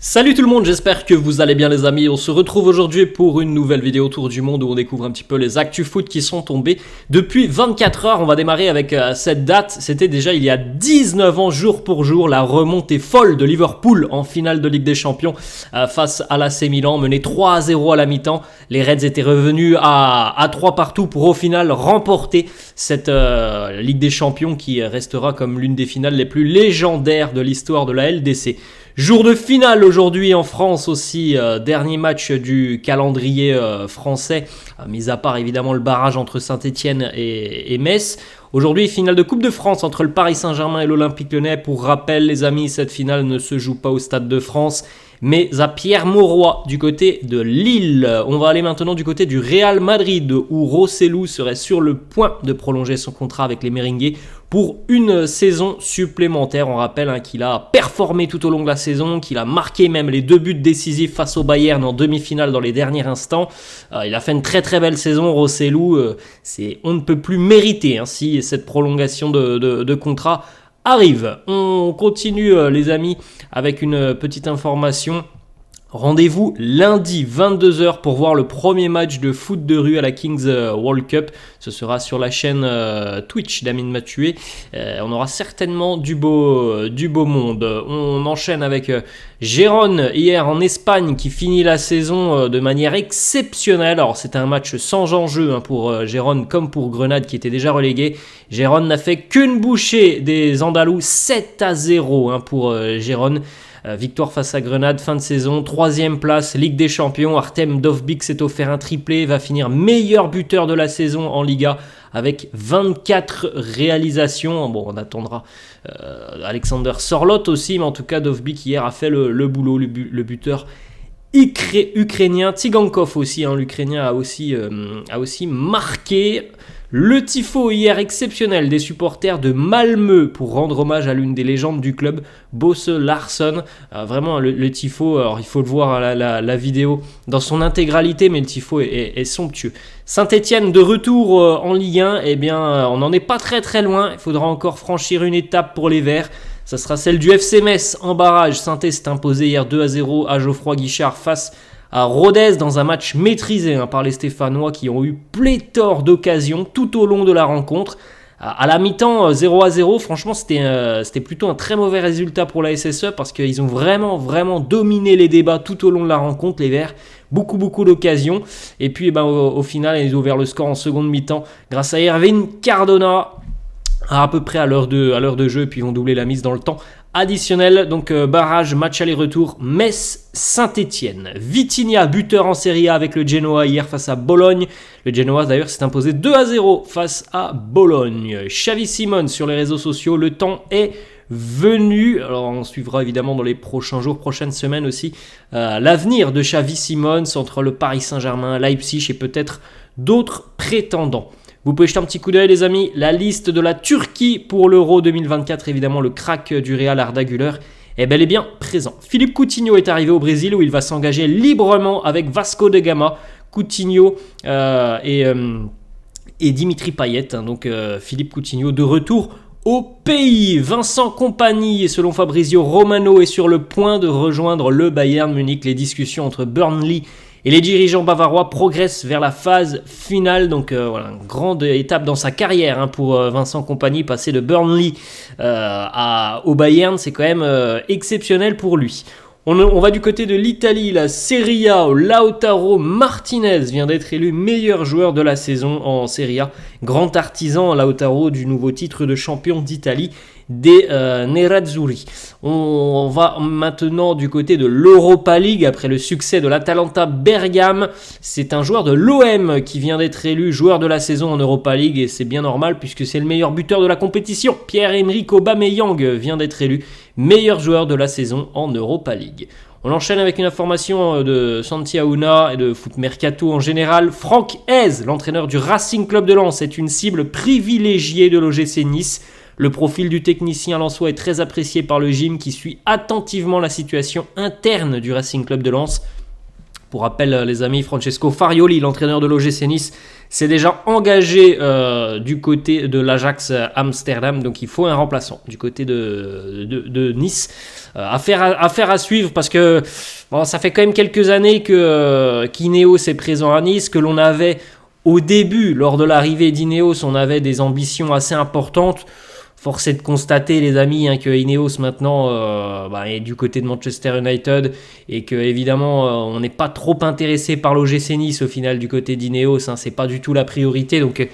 Salut tout le monde, j'espère que vous allez bien les amis. On se retrouve aujourd'hui pour une nouvelle vidéo Tour du Monde où on découvre un petit peu les actus foot qui sont tombés depuis 24 heures. On va démarrer avec cette date. C'était déjà il y a 19 ans jour pour jour la remontée folle de Liverpool en finale de Ligue des Champions face à l'AC Milan, mené 3-0 à la mi-temps. Les Reds étaient revenus à 3 partout pour au final remporter cette Ligue des Champions qui restera comme l'une des finales les plus légendaires de l'histoire de la LDC. Jour de finale aujourd'hui en France aussi, dernier match du calendrier français, mis à part évidemment le barrage entre Saint-Etienne et Metz. Aujourd'hui, finale de Coupe de France entre le Paris Saint-Germain et l'Olympique Lyonnais. Pour rappel les amis, cette finale ne se joue pas au Stade de France, mais à Pierre-Mauroy du côté de Lille. On va aller maintenant du côté du Real Madrid où Rosselló serait sur le point de prolonger son contrat avec les Merengues pour une saison supplémentaire. On rappelle qu'il a performé tout au long de la saison, qu'il a marqué même les 2 buts décisifs face au Bayern en demi-finale dans les derniers instants. Il a fait une très très belle saison, Rosselló. On ne peut plus mériter si cette prolongation de contrat arrive. On continue les amis avec une petite information. Rendez-vous lundi 22h pour voir le premier match de foot de rue à la Kings World Cup. Ce sera sur la chaîne Twitch d'Amine Mathieu. On aura certainement du beau monde. On enchaîne avec Gérone hier en Espagne qui finit la saison de manière exceptionnelle. Alors c'était un match sans enjeu pour Gérone comme pour Grenade qui était déjà relégué. Gérone n'a fait qu'une bouchée des Andalous, 7-0 pour Gérone. Victoire face à Grenade, fin de saison, 3e place, Ligue des Champions. Artem Dovbyk s'est offert un triplé, va finir meilleur buteur de la saison en Liga avec 24 réalisations. Bon, on attendra Alexander Sorloth aussi, mais en tout cas Dovbyk hier a fait le boulot, le buteur ukrainien. Tsigankov aussi, l'Ukrainien a aussi marqué. Le tifo hier exceptionnel des supporters de Malmö pour rendre hommage à l'une des légendes du club, Bosse Larsson. Vraiment le tifo, alors il faut le voir la vidéo dans son intégralité, mais le tifo est somptueux. Saint-Etienne de retour en Ligue 1, on n'en est pas très très loin. Il faudra encore franchir une étape pour les Verts. Ça sera celle du FC Metz en barrage. Saint-Etienne s'est imposé hier 2-0 à Geoffroy Guichard face à Rodez dans un match maîtrisé par les Stéphanois qui ont eu pléthore d'occasions tout au long de la rencontre. À la mi-temps, 0-0, franchement, c'était plutôt un très mauvais résultat pour la SSE parce qu'ils ont vraiment dominé les débats tout au long de la rencontre, les Verts. Beaucoup d'occasions. Et puis, au final, ils ont ouvert le score en seconde mi-temps grâce à Erwin Cardona à peu près à l'heure de jeu. Et puis, ils vont doubler la mise dans le temps additionnel. Donc, barrage, match aller-retour, Metz-Saint-Etienne. Vitinha, buteur en Serie A avec le Genoa hier face à Bologne. Le Genoa d'ailleurs s'est imposé 2-0 face à Bologne. Xavi Simons sur les réseaux sociaux, le temps est venu. Alors on suivra évidemment dans les prochains jours, prochaines semaines aussi, l'avenir de Xavi Simons entre le Paris Saint-Germain, Leipzig et peut-être d'autres prétendants. Vous pouvez jeter un petit coup d'œil les amis, la liste de la Turquie pour l'Euro 2024, évidemment le crack du Real Arda Güler est bel et bien présent. Philippe Coutinho est arrivé au Brésil où il va s'engager librement avec Vasco da Gama. Coutinho et Dimitri Payet, donc Philippe Coutinho de retour au pays. Vincent Kompany, selon Fabrizio Romano, est sur le point de rejoindre le Bayern Munich. Les discussions entre Burnley et les dirigeants bavarois progressent vers la phase finale. Donc une grande étape dans sa carrière pour Vincent Kompany. Passer de Burnley au Bayern, c'est quand même exceptionnel pour lui. On va du côté de l'Italie, la Serie A. Lautaro Martinez vient d'être élu meilleur joueur de la saison en Serie A. Grand artisan Lautaro du nouveau titre de champion d'Italie des Nerazzurri. On va maintenant du côté de l'Europa League après le succès de l'Atalanta Bergame. C'est un joueur de l'OM qui vient d'être élu joueur de la saison en Europa League et c'est bien normal puisque c'est le meilleur buteur de la compétition. Pierre-Emerick Aubameyang vient d'être élu meilleur joueur de la saison en Europa League. On enchaîne avec une information de Santi Aouna et de Foot Mercato en général. Franck Hez, l'entraîneur du Racing Club de Lens, est une cible privilégiée de l'OGC Nice. Le profil du technicien lensois est très apprécié par le gym qui suit attentivement la situation interne du Racing Club de Lens. Pour rappel, les amis, Francesco Farioli, l'entraîneur de l'OGC Nice, s'est déjà engagé du côté de l'Ajax Amsterdam. Donc il faut un remplaçant du côté de Nice. Affaire à suivre parce que bon, ça fait quand même quelques années que qu'Ineos est présent à Nice, que l'on avait au début, lors de l'arrivée d'Ineos, on avait des ambitions assez importantes. Force est de constater, les amis, que Ineos maintenant est du côté de Manchester United et que évidemment on n'est pas trop intéressé par l'OGC Nice au final du côté d'Ineos. C'est pas du tout la priorité. Donc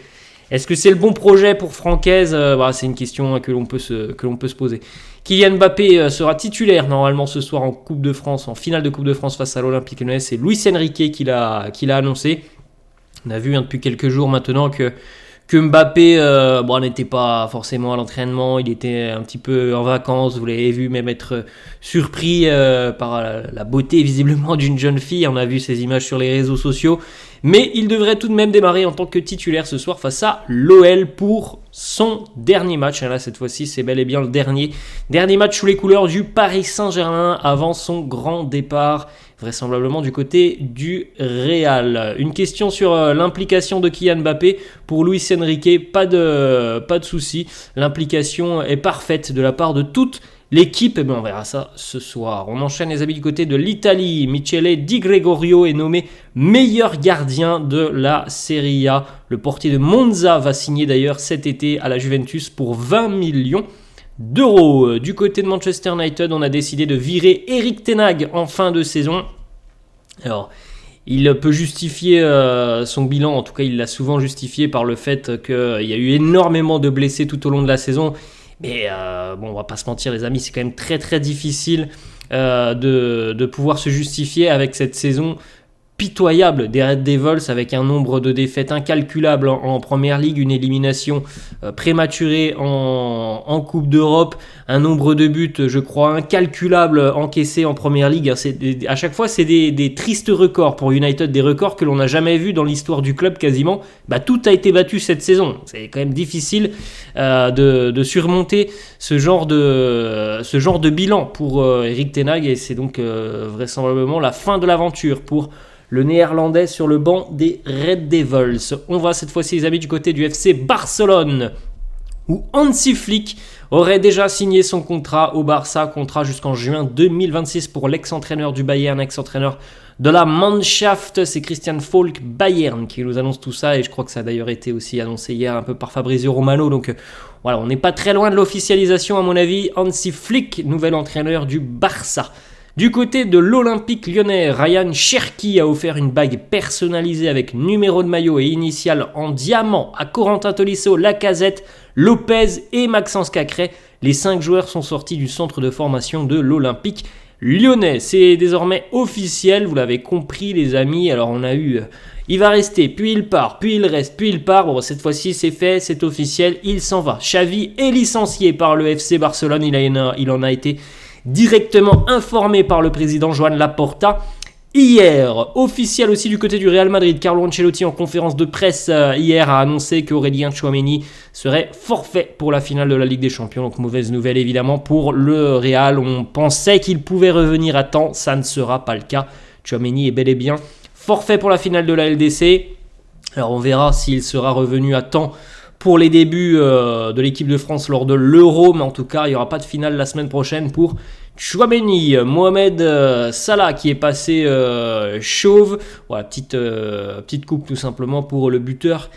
est-ce que c'est le bon projet pour Francaise? C'est une question que l'on peut se poser. Kylian Mbappé sera titulaire normalement ce soir en Coupe de France, en finale de Coupe de France face à l'Olympique Lyonnais. C'est Luis Enrique qui l'a annoncé. On a vu depuis quelques jours maintenant que Mbappé n'était pas forcément à l'entraînement, il était un petit peu en vacances, vous l'avez vu même être surpris par la beauté visiblement d'une jeune fille, on a vu ces images sur les réseaux sociaux, mais il devrait tout de même démarrer en tant que titulaire ce soir face à l'OL pour son dernier match. Là cette fois-ci c'est bel et bien le dernier match sous les couleurs du Paris Saint-Germain avant son grand départ, vraisemblablement du côté du Real. Une question sur l'implication de Kylian Mbappé pour Luis Enrique, pas de souci, l'implication est parfaite de la part de toute l'équipe. On verra ça ce soir. On enchaîne les amis du côté de l'Italie. Michele Di Gregorio est nommé meilleur gardien de la Serie A. Le portier de Monza va signer d'ailleurs cet été à la Juventus pour 20 millions d'euros. Du côté de Manchester United, on a décidé de virer Erik ten Hag en fin de saison. Alors, il peut justifier son bilan, en tout cas il l'a souvent justifié par le fait qu'il y a eu énormément de blessés tout au long de la saison. Mais on va pas se mentir les amis, c'est quand même très très difficile de pouvoir se justifier avec cette saison pitoyable des Red Devils, avec un nombre de défaites incalculable en Première Ligue, une élimination prématurée en Coupe d'Europe, un nombre de buts, je crois, incalculable encaissés en Première Ligue. À chaque fois, c'est des tristes records pour United, des records que l'on n'a jamais vus dans l'histoire du club quasiment. Tout a été battu cette saison. C'est quand même difficile de surmonter ce genre de bilan pour Erik ten Hag, et c'est donc vraisemblablement la fin de l'aventure pour le néerlandais sur le banc des Red Devils. On va cette fois-ci les amis du côté du FC Barcelone, où Hansi Flick aurait déjà signé son contrat au Barça, contrat jusqu'en juin 2026 pour l'ex-entraîneur du Bayern, ex-entraîneur de la Mannschaft. C'est Christian Falk Bayern qui nous annonce tout ça, et je crois que ça a d'ailleurs été aussi annoncé hier un peu par Fabrizio Romano. Donc voilà, on n'est pas très loin de l'officialisation à mon avis. Hansi Flick, nouvel entraîneur du Barça. Du côté de l'Olympique Lyonnais, Ryan Cherki a offert une bague personnalisée avec numéro de maillot et initiales en diamant à Corentin Tolisso, Lacazette, Lopez et Maxence Cacré. Les 5 joueurs sont sortis du centre de formation de l'Olympique Lyonnais. C'est désormais officiel, vous l'avez compris les amis. Alors on a eu... il va rester, puis il part, puis il reste, puis il part. Bon, cette fois-ci c'est fait, c'est officiel, il s'en va. Xavi est licencié par le FC Barcelone, il en a été directement informé par le président Joan Laporta hier. Officiel aussi du côté du Real Madrid, Carlo Ancelotti en conférence de presse hier a annoncé qu'Aurélien Tchouaméni serait forfait pour la finale de la Ligue des Champions. Donc mauvaise nouvelle évidemment pour le Real, on pensait qu'il pouvait revenir à temps, ça ne sera pas le cas. Tchouaméni est bel et bien forfait pour la finale de la LDC. Alors on verra s'il sera revenu à temps pour les débuts de l'équipe de France lors de l'Euro, mais en tout cas, il n'y aura pas de finale la semaine prochaine pour Tchouaméni. Mohamed Salah qui est passé chauve. Voilà, petite coupe tout simplement pour le buteur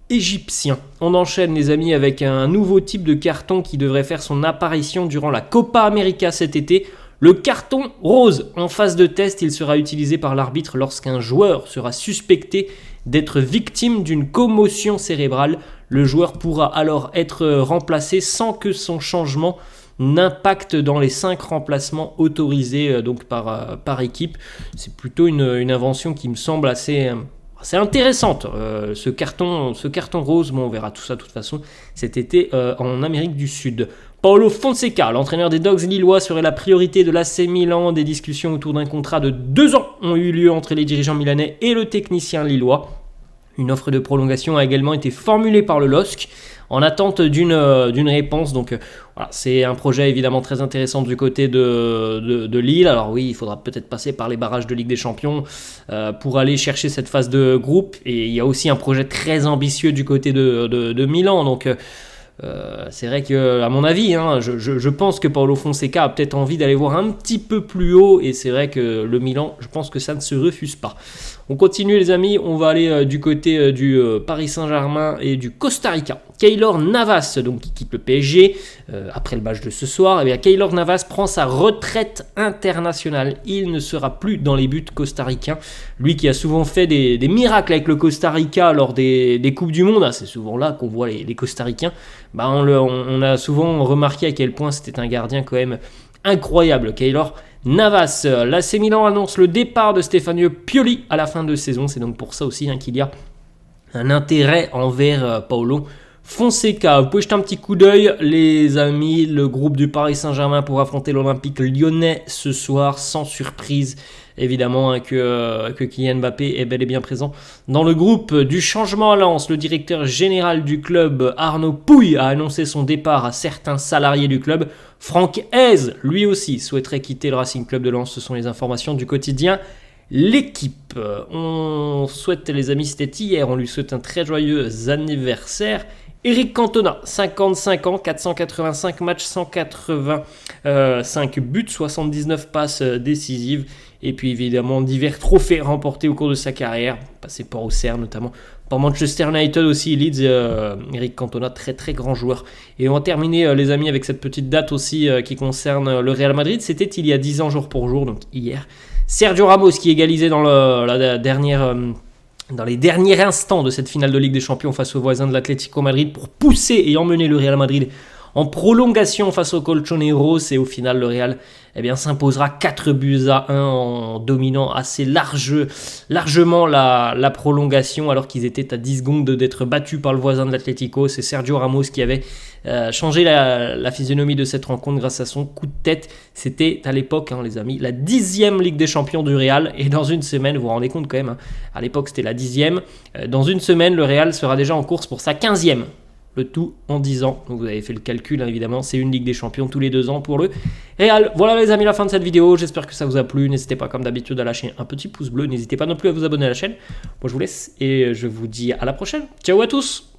égyptien. On enchaîne les amis avec un nouveau type de carton qui devrait faire son apparition durant la Copa América cet été. Le carton rose. En phase de test, il sera utilisé par l'arbitre lorsqu'un joueur sera suspecté d'être victime d'une commotion cérébrale. Le joueur pourra alors être remplacé sans que son changement n'impacte dans les 5 remplacements autorisés donc par équipe. C'est plutôt une invention qui me semble assez intéressante. Ce carton rose, on verra tout ça de toute façon cet été en Amérique du Sud. Paulo Fonseca, l'entraîneur des Dogs lillois, serait la priorité de l'AC Milan. Des discussions autour d'un contrat de 2 ans ont eu lieu entre les dirigeants milanais et le technicien lillois. Une offre de prolongation a également été formulée par le LOSC en attente d'une réponse. Donc voilà, c'est un projet évidemment très intéressant du côté de Lille. Alors oui, il faudra peut-être passer par les barrages de Ligue des Champions pour aller chercher cette phase de groupe. Et il y a aussi un projet très ambitieux du côté de Milan. Donc c'est vrai que, à mon avis, hein, je pense que Paulo Fonseca a peut-être envie d'aller voir un petit peu plus haut, et c'est vrai que le Milan, je pense que ça ne se refuse pas. On continue les amis, on va aller du côté du Paris Saint-Germain et du Costa Rica. Keylor Navas, donc, qui quitte le PSG après le match de ce soir. Et bien, Keylor Navas prend sa retraite internationale. Il ne sera plus dans les buts costaricains. Lui qui a souvent fait des miracles avec le Costa Rica lors des Coupes du Monde. C'est souvent là qu'on voit les Costaricains. Bah, on a souvent remarqué à quel point c'était un gardien quand même incroyable, Keylor Navas. L'AC Milan annonce le départ de Stefano Pioli à la fin de saison. C'est donc pour ça aussi qu'il y a un intérêt envers Paulo Fonseca. Vous pouvez jeter un petit coup d'œil, les amis. Le groupe du Paris Saint-Germain pour affronter l'Olympique lyonnais ce soir, sans surprise. Évidemment que Kylian Mbappé est bel et bien présent dans le groupe. Du changement à Lens, le directeur général du club Arnaud Pouille a annoncé son départ à certains salariés du club. Franck Hez, lui aussi, souhaiterait quitter le Racing Club de Lens. Ce sont les informations du quotidien L'équipe. On souhaite, les amis, c'était hier, on lui souhaite un très joyeux anniversaire. Eric Cantona, 55 ans, 485 matchs, 185 buts, 79 passes décisives. Et puis évidemment divers trophées remportés au cours de sa carrière, passé par Auxerre notamment, par Manchester United aussi, Leeds, Eric Cantona, très très grand joueur. Et on va terminer les amis avec cette petite date aussi qui concerne le Real Madrid. C'était il y a 10 ans jour pour jour, donc hier. Sergio Ramos qui égalisait dans les derniers instants de cette finale de Ligue des Champions face aux voisins de l'Atlético Madrid pour pousser et emmener le Real Madrid en prolongation face aux Colchoneros, et au final le Real s'imposera 4-1 en dominant assez largement la prolongation, alors qu'ils étaient à 10 secondes d'être battus par le voisin de l'Atlético. C'est Sergio Ramos qui avait changé la physionomie de cette rencontre grâce à son coup de tête. C'était à l'époque, les amis, la 10e Ligue des Champions du Real, et dans une semaine, vous vous rendez compte quand même, à l'époque c'était la 10e, dans une semaine le Real sera déjà en course pour sa 15e. Le tout en 10 ans. Donc vous avez fait le calcul, évidemment. C'est une Ligue des Champions tous les 2 ans pour le Real. Voilà les amis, la fin de cette vidéo. J'espère que ça vous a plu. N'hésitez pas comme d'habitude à lâcher un petit pouce bleu. N'hésitez pas non plus à vous abonner à la chaîne. Moi je vous laisse et je vous dis à la prochaine. Ciao à tous.